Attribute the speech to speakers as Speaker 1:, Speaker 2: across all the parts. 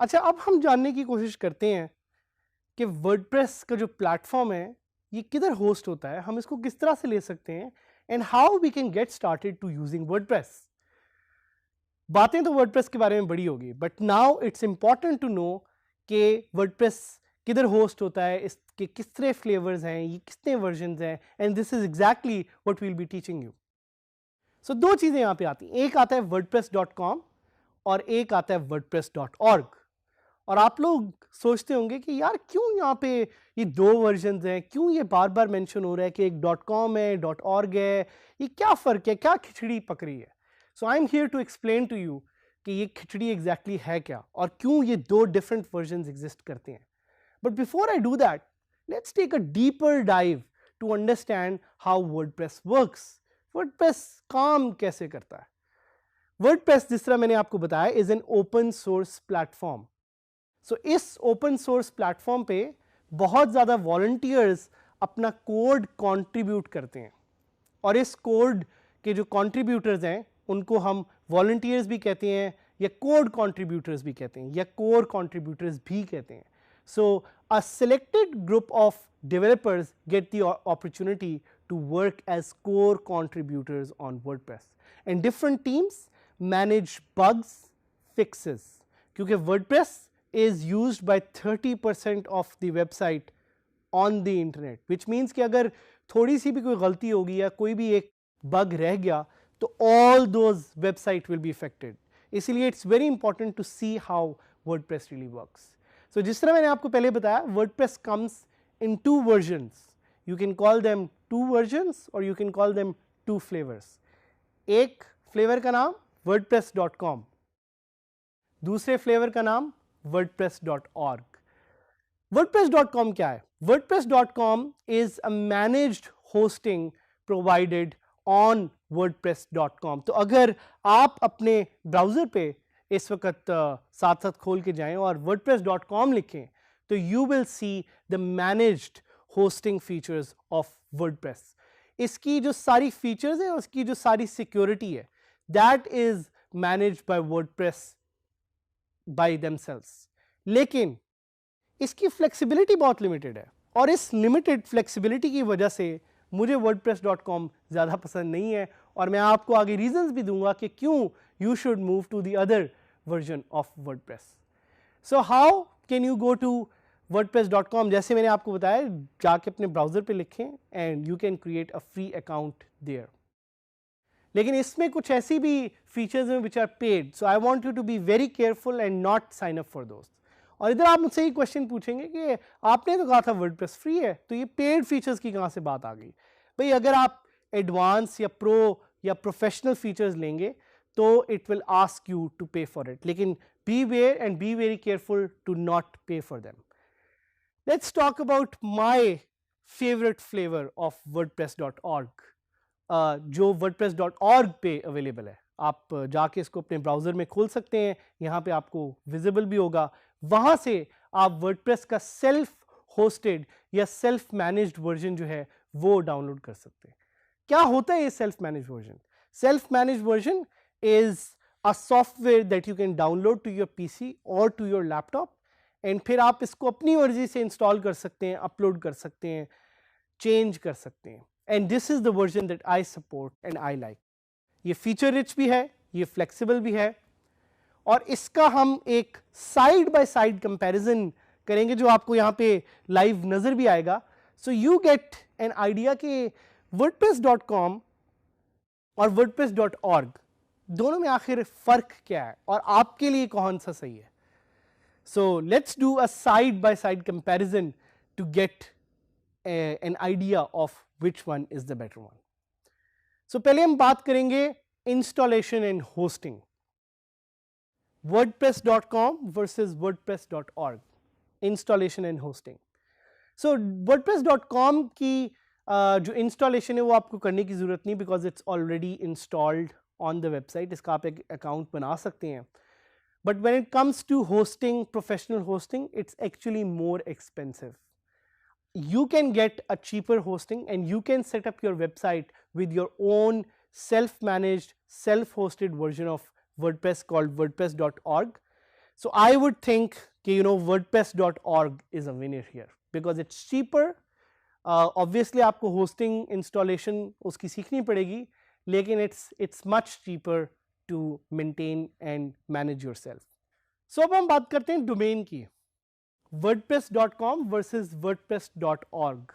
Speaker 1: अच्छा, अब हम जानने की कोशिश करते हैं कि वर्डप्रेस का जो प्लेटफॉर्म है ये किधर होस्ट होता है, हम इसको किस तरह से ले सकते हैं and how we can get started to using WordPress. बातें तो वर्डप्रेस के बारे में बड़ी होगी, but now it's important to know कि वर्डप्रेस किधर होस्ट होता है, इसके किस तरह फ्लेवर्स हैं, ये कितने वर्जन्स हैं, and this is exactly what we will be teaching you. So दो चीज़ें यहाँ पे आती हैं, एक आता है wordpress.com और एक आता है wordpress.org। और आप लोग सोचते होंगे कि यार क्यों यहाँ पे ये दो वर्जन्स हैं, क्यों ये बार बार मेंशन हो रहा है कि एक .com है, .org है, ये क्या फ़र्क है, क्या खिचड़ी पक रही है। So I am here to explain to you कि ये खिचड़ी एग्जैक्टली है क्या और क्यों ये दो डिफरेंट वर्जन्स एग्जिस्ट करते हैं। But before I do that, let's take a deeper dive to understand how WordPress works. WordPress काम कैसे करता है। वर्डप्रेस, जिस तरह मैंने आपको बताया, is an open source platform. So इस ओपन सोर्स प्लेटफॉर्म पे बहुत ज़्यादा वॉलंटियर्स अपना कोड कंट्रीब्यूट करते हैं और इस कोड के जो कंट्रीब्यूटर्स हैं उनको हम वॉलंटियर्स भी कहते हैं या कोड कंट्रीब्यूटर्स भी कहते हैं या कोर कंट्रीब्यूटर्स भी कहते हैं। So a selected group of developers get the opportunity to work as core contributors on WordPress, and different teams manage bugs, fixes, क्योंकि WordPress is used by 30% of the website on the internet, which means कि अगर थोड़ी सी भी कोई गलती होगी या कोई भी एक बग रह गया तो all those website will be affected। इसीलिए it's very important to see how WordPress really works। So जिस तरह मैंने आपको पहले बताया, WordPress comes in two versions. You can call them two versions or you can call them two flavors. एक flavour का नाम wordpress.com, दूसरे फ्लेवर का नाम wordpress.org। wordpress.com क्या है? wordpress.com is a managed hosting provided on wordpress.com। तो अगर आप अपने ब्राउजर पे इस वक्त साथ साथ खोल के जाएं और wordpress.com लिखें तो you will see the managed hosting features of WordPress। इसकी जो सारी फीचर्स है, उसकी जो सारी सिक्योरिटी है, that is managed by WordPress by themselves। लेकिन इसकी फ्लेक्सिबिलिटी बहुत लिमिटेड है और इस लिमिटेड फ्लेक्सिबिलिटी की वजह से मुझे wordpress.com ज़्यादा पसंद नहीं है और मैं आपको आगे रीजंस भी दूंगा कि क्यों you should move to the other version of WordPress। So how can you go to wordpress.com? जैसे मैंने आपको बताया, जाके अपने ब्राउजर पे लिखें and you can create a free account there. लेकिन इसमें कुछ ऐसी भी फीचर्स हैं which are paid, so I want you to be very careful and not sign up for those. और इधर आप मुझसे ही क्वेश्चन पूछेंगे कि आपने तो कहा था वर्डप्रेस फ्री है, तो ये पेड फीचर्स की कहाँ से बात आ गई। भाई अगर आप एडवांस या प्रो या प्रोफेशनल फीचर्स लेंगे तो it will ask you to pay for it, लेकिन be aware and be very careful to not pay for them. Let's talk about my favorite flavor of wordpress.org, जो wordpress.org पे available है। आप जाके इसको अपने ब्राउजर में खोल सकते हैं, यहाँ पे आपको विजिबल भी होगा। वहाँ से आप वर्डप्रेस का सेल्फ होस्टेड या सेल्फ मैनेज्ड वर्जन जो है वो डाउनलोड कर सकते हैं। क्या होता है ये self managed version? Self managed version is a software that you can download to your PC और टू योर लैपटॉप एंड फिर आप इसको अपनी मर्जी से इंस्टॉल कर सकते हैं, अपलोड कर सकते हैं, चेंज कर सकते हैं। And this is the version that I support and I like. ये फीचर रिच भी है, ये फ्लेक्सिबल भी है और इसका हम एक साइड बाय साइड कंपैरिजन करेंगे जो आपको यहाँ पे लाइव नजर भी आएगा। So you get an idea कि wordpress.com और wordpress.org दोनों में आखिर फर्क क्या है और आपके लिए कौन सा सही है। So let's do a side by side comparison to get an idea of which one is the better one. So पहले हम बात करेंगे installation and hosting, wordpress.com versus wordpress.org, installation and hosting. So wordpress.com की जो installation है वो आपको करने की ज़रूरत नहीं, because it's already installed on the website. इसका आप एक अकाउंट बना सकते हैं. But when it comes to hosting, professional hosting, it's actually more expensive. You can get a cheaper hosting and you can set up your website with your own self-managed, self-hosted version of WordPress called WordPress.org. So I would think WordPress.org is a winner here because it's cheaper. Obviously आपको hosting installation उसकी सीखनी पड़ेगी, लेकिन it's much cheaper to maintain and manage yourself. So अब हम बात करते हैं domain की. WordPress.com versus WordPress.org.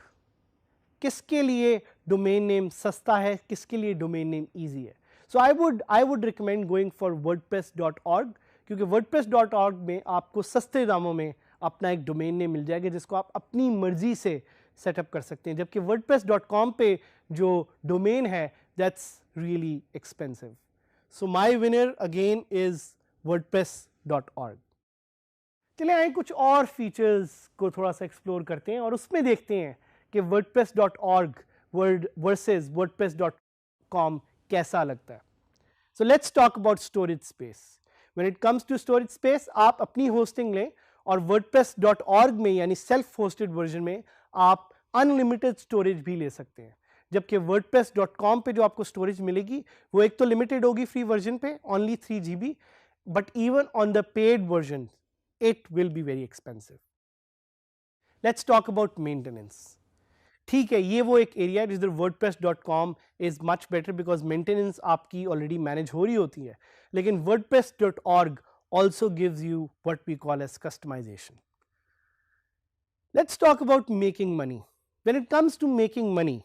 Speaker 1: किसके लिए डोमेन नेम सस्ता है, किसके लिए डोमेन नेम इजी है? So I would recommend going for WordPress.org, क्योंकि WordPress.org में आपको सस्ते दामों में अपना एक डोमेन नेम मिल जाएगा जिसको आप अपनी मर्जी से सेटअप कर सकते हैं, जबकि WordPress.com पे जो डोमेन है that's really expensive. So my winner again is WordPress.org. चलिए आए कुछ और फीचर्स को थोड़ा सा एक्सप्लोर करते हैं और उसमें देखते हैं कि WordPress.org वर्सेस WordPress.com कैसा लगता है. So let's talk about storage space. When it comes to storage space, आप अपनी होस्टिंग लें और WordPress.org में यानी सेल्फ होस्टेड वर्जन में आप अनलिमिटेड स्टोरेज भी ले सकते हैं, जबकि WordPress.com पे जो आपको स्टोरेज मिलेगी वो एक तो लिमिटेड होगी फ्री वर्जन पे, only 3 GB, but even on the paid version it will be very expensive. Let's talk about maintenance. ठीक है, ये वो एक एरिया है जिधर WordPress.com is much better because maintenance आपकी already manage हो रही होती है, लेकिन WordPress.org also gives you what we call as customization. Let's talk about making money. When it comes to making money,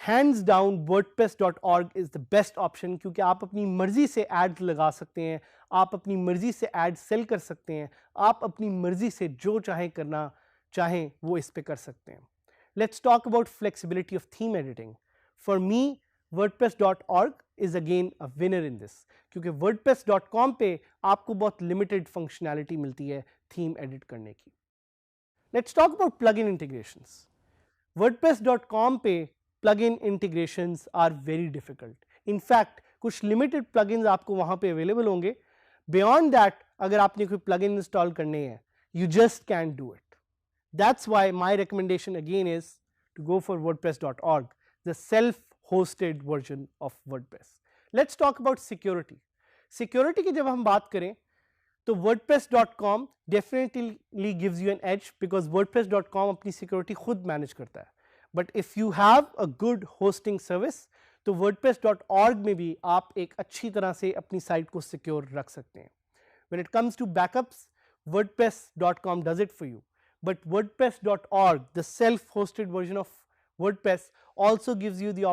Speaker 1: hands down WordPress.org is the best option, क्योंकि आप अपनी मर्जी से एड लगा सकते हैं, आप अपनी मर्जी से एड सेल कर सकते हैं, आप अपनी मर्जी से जो चाहें करना चाहें वो इस पे कर सकते हैं. Let's talk about flexibility of theme editing. For me, WordPress.org is again a winner in this, क्योंकि WordPress.com पे आपको बहुत लिमिटेड फंक्शनैलिटी मिलती है थीम एडिट करने की. Let's talk about plugin integrations. WordPress.com पे plugin integrations are very difficult. In fact, कुछ limited plugins आपको वहाँ पे available होंगे. Beyond that, अगर आपने कोई plugin install करने हैं, you just can't do it. That's why my recommendation again is to go for WordPress.org, the self-hosted version of WordPress. Let's talk about security. Security की जब हम बात करें तो WordPress.com definitely gives you an edge because WordPress.com अपनी security खुद manage करता है. But if you have a good hosting service, तो WordPress.org में भी आप एक अच्छी तरह से अपनी साइट को सिक्योर रख सकते हैं. When it comes to backups, WordPress.com does it for you. But WordPress.org, the self-hosted version of WordPress, also gives you the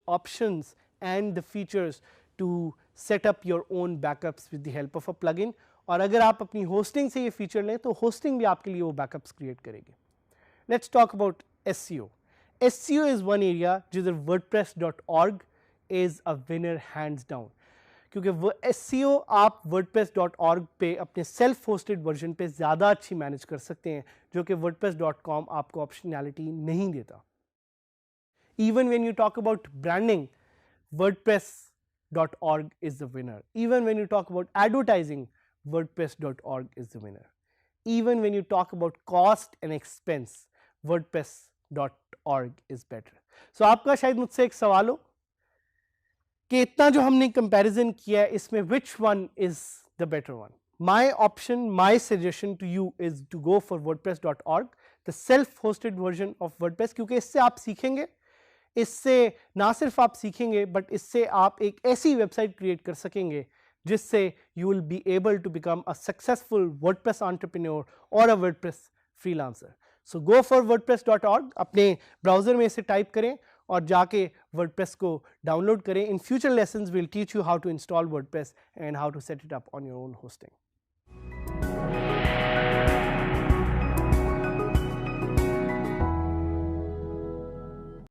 Speaker 1: options and the features to set up your own backups with the help of a plugin. और अगर आप अपनी hosting से ये feature लें तो hosting भी आपके लिए वो बैकअप्स क्रिएट करेगी. Let's talk about SEO. SEO is one area जिधर WordPress.org is a winner hands down, क्योंकि वो SEO आप WordPress.org पे अपने सेल्फ होस्टेड वर्जन पे ज़्यादा अच्छी मैनेज कर सकते हैं, जो कि WordPress.com आपको ऑप्शनैलिटी नहीं देता. Even when you talk about branding, WordPress.org is the winner. Even when you talk about advertising, WordPress.org is the winner. Even when you talk about cost and expense, WordPress.org is better. So आपका शायद मुझसे एक सवाल हो कि इतना जो हमने कंपैरिजन किया है इसमें which one is the better one? My option, my suggestion to you is to go for WordPress.org, the self-hosted version of WordPress, क्योंकि इससे आप सीखेंगे, इससे ना सिर्फ आप सीखेंगे बट इससे आप एक ऐसी वेबसाइट क्रिएट कर सकेंगे जिससे you will be able to become a successful WordPress entrepreneur or a WordPress freelancer. So go for WordPress.org, अपने ब्राउज़र में इसे टाइप करें और जाके WordPress को डाउनलोड करें. In future lessons we'll teach you how to install WordPress and how to set it up on your own hosting.